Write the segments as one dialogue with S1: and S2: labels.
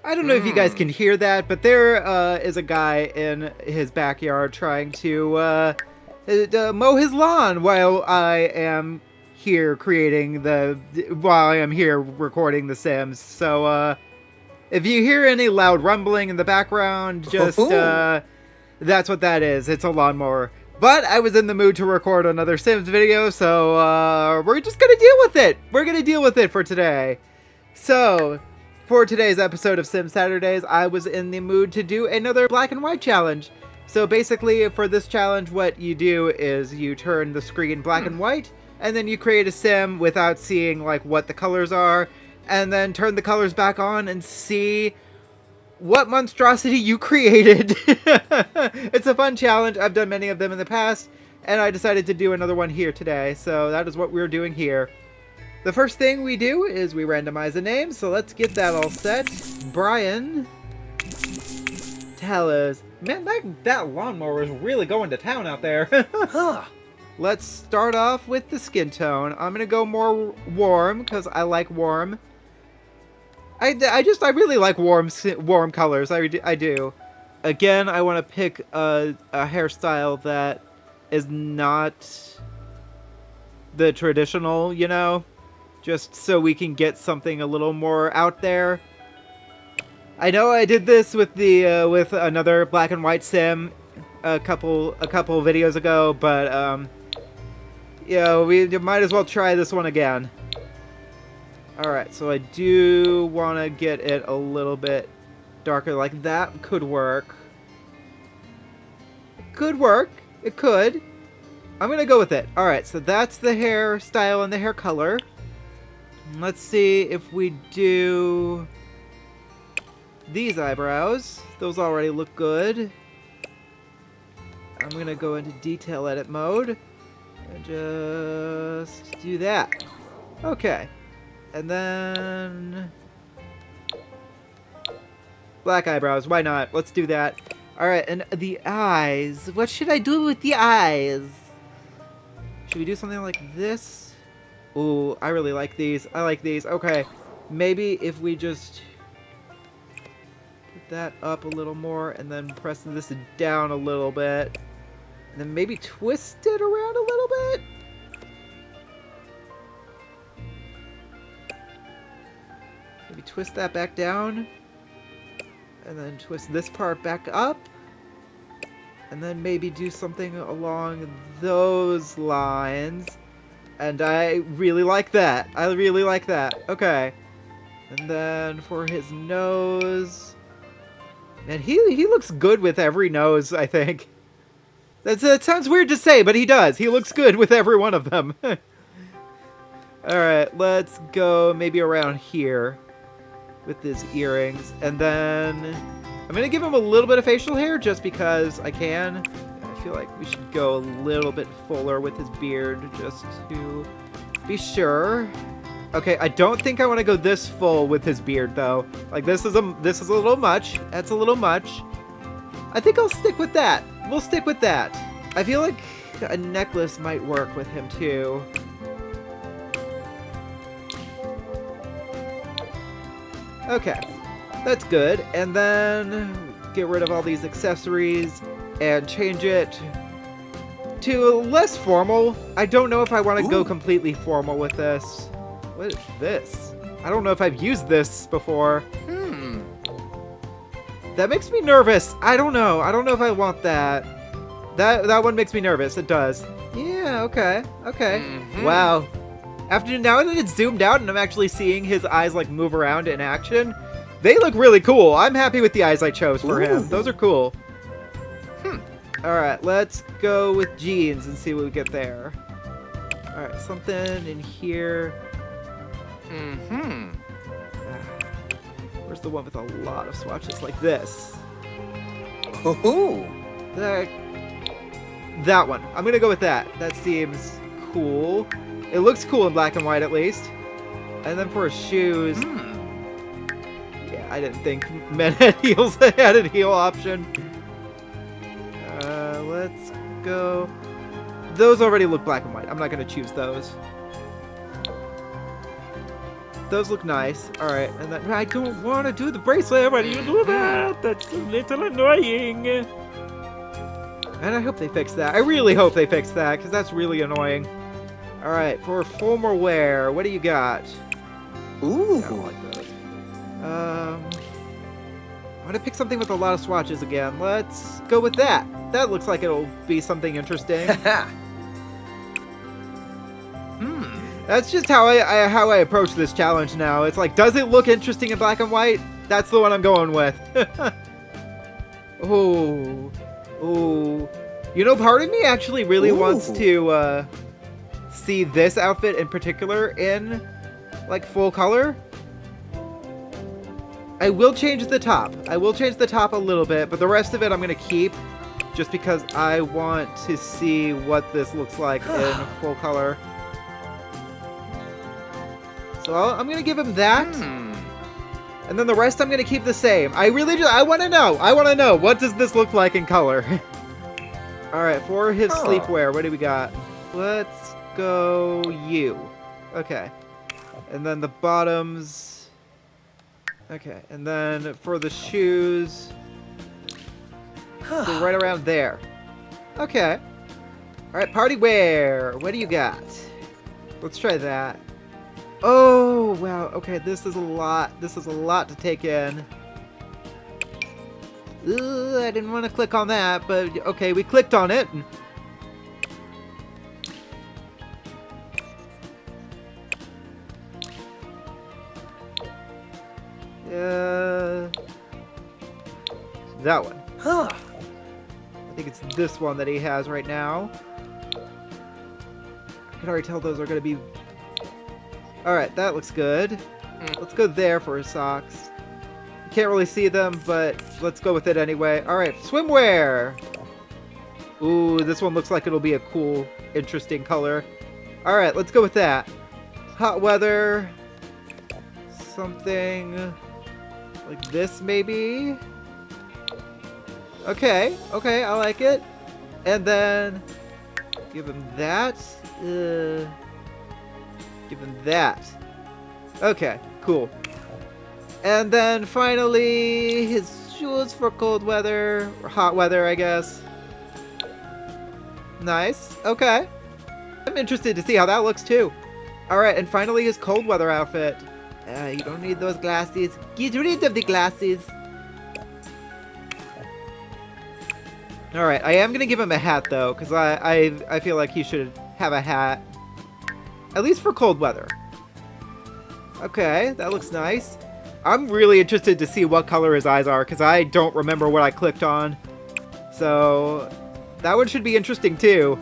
S1: I don't know if you guys can hear that, but there is a guy in his backyard trying to mow his lawn while I am here while I am here recording The Sims. So if you hear any loud rumbling in the background, just that's what that is. It's a lawnmower. But I was in the mood to record another Sims video, so we're just gonna deal with it. We're gonna deal with it for today. So, for today's episode of Sim Saturdays, I was in the mood to do another black and white challenge. So basically, for this challenge, what you do is you turn the screen black and white, and then you create a sim without seeing like what the colors are, and then turn the colors back on and see what monstrosity you created. It's a fun challenge. I've done many of them in the past, and I decided to do another one here today. So that is what we're doing here. The first thing we do is we randomize a name, so let's get that all set. Brian, tell us. Man, that lawnmower is really going to town out there. Let's start off with the skin tone. I'm going to go more warm, because I like warm. I really like warm colors. I do. Again, I want to pick a hairstyle that is not the traditional, you know? Just so we can get something a little more out there. I know I did this with with another black and white sim a couple videos ago, but yeah, we might as well try this one again. Alright, so I do want to get it a little bit darker. Like, that could work. It could work. It could. I'm going to go with it. Alright, so that's the hairstyle and the hair color. Let's see if we do these eyebrows. Those already look good. I'm going to go into detail edit mode and just do that. Okay. And then black eyebrows, why not? Let's do that. Alright, and the eyes. What should I do with the eyes? Should we do something like this? Ooh, I really like these. I like these. Okay, maybe if we just put that up a little more and then press this down a little bit. And then maybe twist it around a little bit. Maybe twist that back down, and then twist this part back up, and then maybe do something along those lines. And I really like that. I really like that. Okay. And then for his nose, and he looks good with every nose, I think. That sounds weird to say, but he does. He looks good with every one of them. Alright, let's go maybe around here with his earrings, and then I'm gonna give him a little bit of facial hair just because I can. I feel like we should go a little bit fuller with his beard just to be sure. Okay, I don't think I want to go this full with his beard though. Like, this is a little much. That's a little much. I think I'll stick with that. We'll stick with that. I feel like a necklace might work with him too. Okay, that's good. And then get rid of all these accessories and change it to less formal. I don't know if I want to go completely formal with this. What is this? I don't know if I've used this before. That makes me nervous. I don't know. I don't know if I want that. That one makes me nervous. It does. Yeah, okay. Okay. Wow. Now that it's zoomed out and I'm actually seeing his eyes like move around in action, they look really cool. I'm happy with the eyes I chose for him. Those are cool. Alright, let's go with jeans and see what we get there. Alright, something in here. Where's the one with a lot of swatches like this? That one. I'm gonna go with that. That seems cool. It looks cool in black and white, at least. And then for his shoes, yeah, I didn't think men had heels. Had a heel option. Let's go. Those already look black and white. I'm not gonna choose those. those look nice. All right, and then I don't want to do the bracelet. Why do you do that? That's a little annoying. And I hope they fix that. I really hope they fix that, because that's really annoying. All right, for formal wear, what do you got?
S2: Ooh.
S1: I don't like those. I'm gonna pick something with a lot of swatches again. Let's go with that. That looks like it'll be something interesting. That's just how I approach this challenge now. It's like, does it look interesting in black and white? That's the one I'm going with. Oh, oh. You know, part of me actually really wants to see this outfit in particular in like full color. I will change the top. I will change the top a little bit, but the rest of it I'm gonna keep just because I want to see what this looks like in full color. So I'm gonna give him that, and then the rest I'm gonna keep the same. I want to know. I want to know, what does this look like in color? All right, for his sleepwear, what do we got? Let's go you. Okay, and then the bottoms. Okay, and then for the shoes, go right around there. Okay. All right, party wear. What do you got? Let's try that. Oh, wow. Okay, this is a lot. This is a lot to take in. Ooh, I didn't want to click on that, but okay, we clicked on it. That one. I think it's this one that he has right now. I can already tell those are going to be... Alright, that looks good. Let's go there for his socks. You can't really see them, but let's go with it anyway. Alright, swimwear! Ooh, this one looks like it'll be a cool, interesting color. Alright, let's go with that. Hot weather. Something like this, maybe? Okay, okay, I like it. And then give him that. Give him that. Okay, cool. And then finally, his shoes for cold weather, or hot weather, I guess. Nice, okay. I'm interested to see how that looks too. Alright, and finally his cold weather outfit. You don't need those glasses. Get rid of the glasses. Alright, I am going to give him a hat, though, because I feel like he should have a hat. At least for cold weather. Okay, that looks nice. I'm really interested to see what color his eyes are, because I don't remember what I clicked on. So, that one should be interesting, too.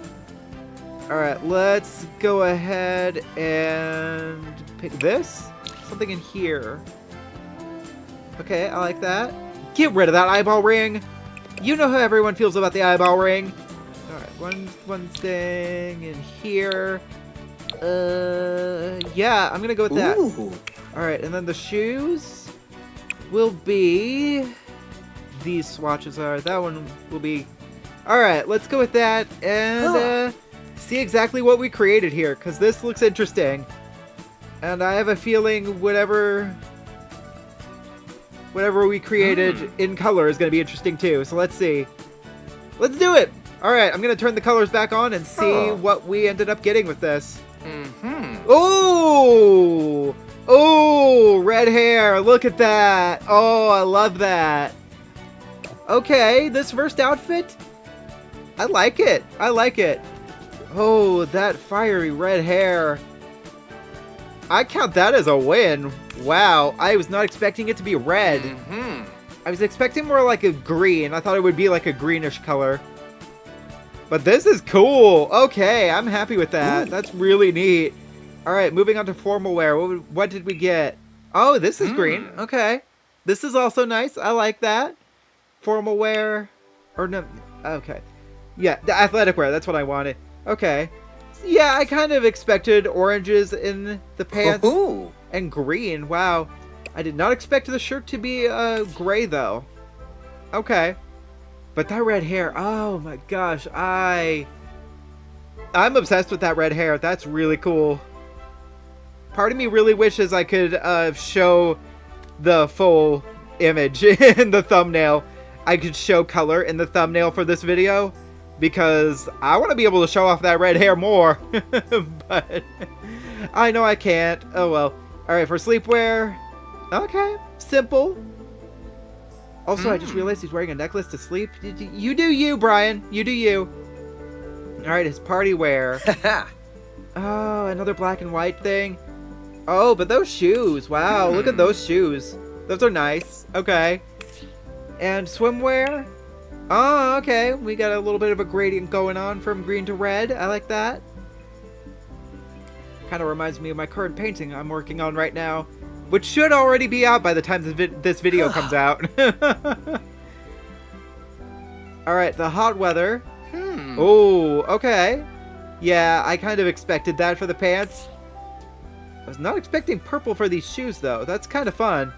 S1: Alright, let's go ahead and pick this. Something in here. Okay, I like that. Get rid of that eyeball ring. You know how everyone feels about the eyeball ring. Alright, one thing in here. Yeah, I'm gonna go with that. Alright, and then the shoes will be... These swatches are. That one will be... Alright, let's go with that and see exactly what we created here, because this looks interesting. And I have a feeling whatever we created in color is going to be interesting too. So let's see. Let's do it! Alright, I'm going to turn the colors back on and see what we ended up getting with this. Oh! Oh! Red hair! Look at that! Oh, I love that! Okay, this first outfit? I like it. I like it. Oh, that fiery red hair. I count that as a win. Wow, I was not expecting it to be red. I was expecting more like a green. I thought it would be like a greenish color. But this is cool. Okay, I'm happy with that. That's really neat. Alright, moving on to formal wear. What did we get? Oh, this is green. Okay. This is also nice. I like that. Formal wear. Or no. Okay. Yeah, the athletic wear. That's what I wanted. Okay. Yeah, I kind of expected oranges in the pants and green. Wow. I did not expect the shirt to be gray, though. Okay. But that red hair, oh my gosh, I'm obsessed with that red hair. That's really cool. Part of me really wishes I could show the full image in the thumbnail. I could show color in the thumbnail for this video, because I want to be able to show off that red hair more. But I know I can't. Oh well. Alright, for sleepwear. Okay, simple. Also, I just realized he's wearing a necklace to sleep. You do you, Brian. You do you. Alright, his party wear. Oh, another black and white thing. Oh, but those shoes. Wow, look at those shoes. Those are nice. Okay. And swimwear. Oh, okay. We got a little bit of a gradient going on from green to red. I like that. Kind of reminds me of my current painting I'm working on right now, which should already be out by the time this video comes out. Alright, the hot weather. Oh, okay. Yeah, I kind of expected that for the pants. I was not expecting purple for these shoes, though. That's kind of fun.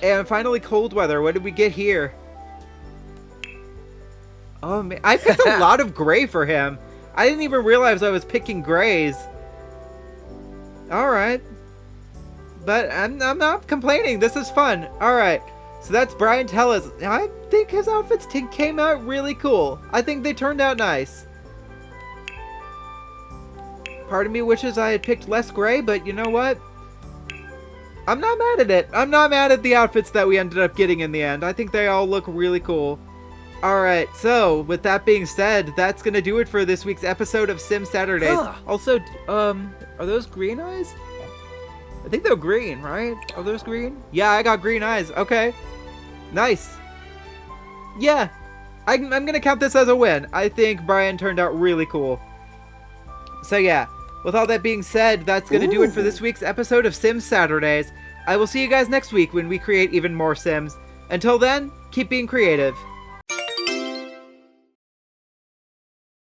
S1: And finally, cold weather. What did we get here? Oh, man. I picked a lot of gray for him. I didn't even realize I was picking grays. Alright. But I'm not complaining. This is fun. Alright. So that's Brian Tellis. I think his outfits came out really cool. I think they turned out nice. Part of me wishes I had picked less gray, but you know what? I'm not mad at it. I'm not mad at the outfits that we ended up getting in the end. I think they all look really cool. Alright, so with that being said, that's gonna do it for this week's episode of Sim Saturdays. Also, are those green eyes? I think they're green, right? Are those green? Yeah, I got green eyes. Okay. Nice. Yeah. I'm gonna count this as a win. I think Brian turned out really cool. So yeah, with all that being said, that's gonna do it for this week's episode of Sim Saturdays. I will see you guys next week when we create even more Sims. Until then, keep being creative.